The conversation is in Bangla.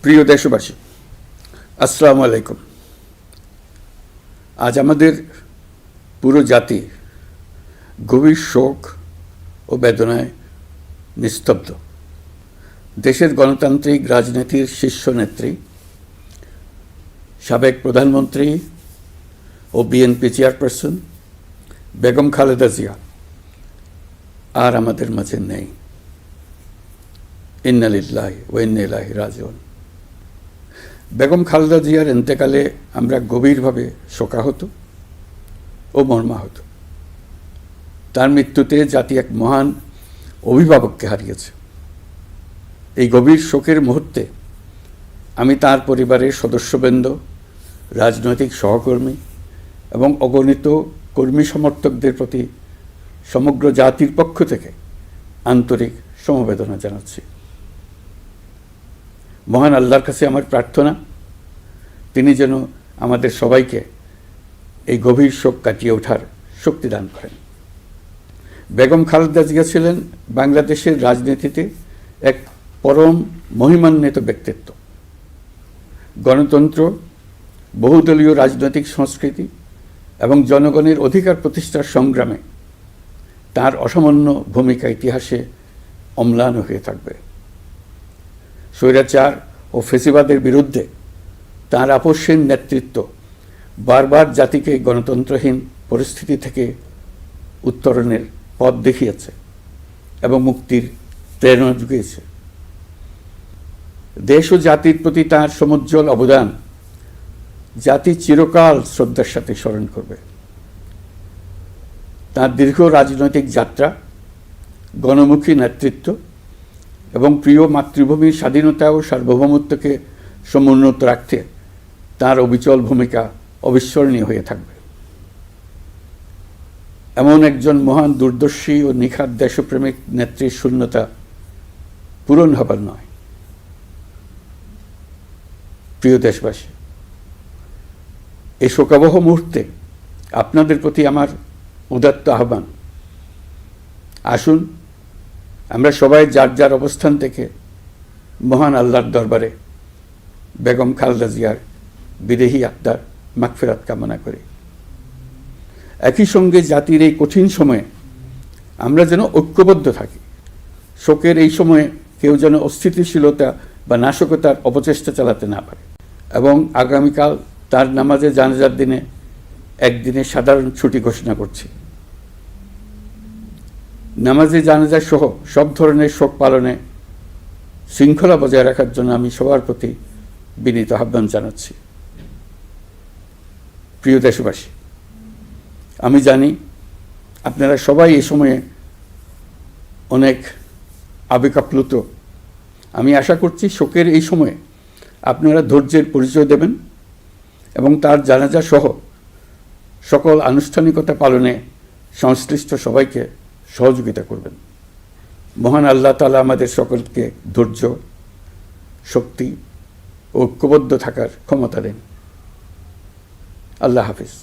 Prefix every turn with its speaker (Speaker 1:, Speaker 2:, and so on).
Speaker 1: প্রিয় দেশবাসী, আসসালামু আলাইকুম। আজ আমাদের পুরো জাতি গভীর শোক ও বেদনায় নিস্তব্ধ। দেশের গণতান্ত্রিক রাজনীতির শীর্ষ নেত্রী, সাবেক প্রধানমন্ত্রী ও বিএনপি চেয়ারপারসন বেগম খালেদা জিয়া আর আমাদের মাঝে নেই। ইন্না লিল্লাহি ওয়া ইন্না ইলাইহি রাজিউন। বেগম খালেদা জিয়ার ইন্তেকালে আমরা গভীরভাবে শোকাহত ও মর্মাহত। তার মৃত্যুতে জাতি এক মহান অভিভাবককে হারিয়েছে। এই গভীর শোকের মুহূর্তে আমি তার পরিবারের সদস্যবৃন্দ, রাজনৈতিক সহকর্মী এবং অগণিত কর্মী সমর্থকদের প্রতি সমগ্র জাতির পক্ষ থেকে আন্তরিক সমবেদনা জানাচ্ছি। মহান আল্লাহর কাছে আমার প্রার্থনা, তিনি যেন আমাদের সবাইকে এই গভীর শোক কাটিয়ে ওঠার শক্তি দান করেন। বেগম খালেদা জিয়া ছিলেন বাংলাদেশের রাজনীতিতে এক পরম মহিমান্বিত ব্যক্তিত্ব। গণতন্ত্র, বহুদলীয় রাজনৈতিক সংস্কৃতি এবং জনগণের অধিকার প্রতিষ্ঠার সংগ্রামে তার অসামান্য ভূমিকা ইতিহাসে অম্লান হয়ে থাকবে। স্বৈরাচার ও ফেসিবাদের বিরুদ্ধে তাঁর আপসহীন নেতৃত্ব বারবার জাতিকে গণতন্ত্রহীন পরিস্থিতি থেকে উত্তরণের পথ দেখিয়েছে এবং মুক্তির প্রেরণা জুগিয়েছে। দেশ ও জাতির প্রতি তাঁর সমুজ্জ্বল অবদান জাতি চিরকাল শ্রদ্ধার সাথে স্মরণ করবে। তাঁর দীর্ঘ রাজনৈতিক যাত্রা, গণমুখী নেতৃত্ব এবং প্রিয় মাতৃভূমির স্বাধীনতা ও সার্বভৌমত্বকে সমুন্নত রাখতে তাঁর অবিচল ভূমিকা অবিস্মরণীয় হয়ে থাকবে। এমন একজন মহান দূরদর্শী ও নিখাদ দেশপ্রেমিক নেত্রীর শূন্যতা পূরণ হবার নয়। প্রিয় দেশবাসী, এই শোকাবহ মুহূর্তে আপনাদের প্রতি আমার উদাত্ত আহ্বান, আসুন আমরা সবাই যার যার অবস্থান থেকে মহান আল্লাহর দরবারে বেগম খালেদা জিয়ার বিদেহী আত্মার মাগফিরাত কামনা করি। একই সঙ্গে জাতির এই কঠিন সময়ে আমরা যেন ঐক্যবদ্ধ থাকি। শোকের এই সময়ে কেউ যেন অস্থিতিশীলতা বা নাশকতার অপচেষ্টা চালাতে না পারে। এবং আগামীকাল তার নামাজে জানাজার দিনে একদিনে সাধারণ ছুটি ঘোষণা করছি। নামাজে জানাজা সহ সব ধরনের শোক পালনে শৃঙ্খলা বজায় রাখার জন্য আমি সবার প্রতি বিনীত আহ্বান জানাচ্ছি। প্রিয় দেশবাসী, আমি জানি আপনারা সবাই এই সময়ে অনেক আবেগাপ্লুত। আমি আশা করছি শোকের এই সময়ে আপনারা ধৈর্যের পরিচয় দেবেন এবং তার জানাজা সহ সকল আনুষ্ঠানিকতা পালনে সংশ্লিষ্ট সবাইকে সহযোগিতা করবেন। মহান আল্লাহ তাআলা আমাদের সকলকে ধৈর্য, শক্তি ও ঐক্যবদ্ধ থাকার ক্ষমতা দেন। আল্লাহ হাফিজ।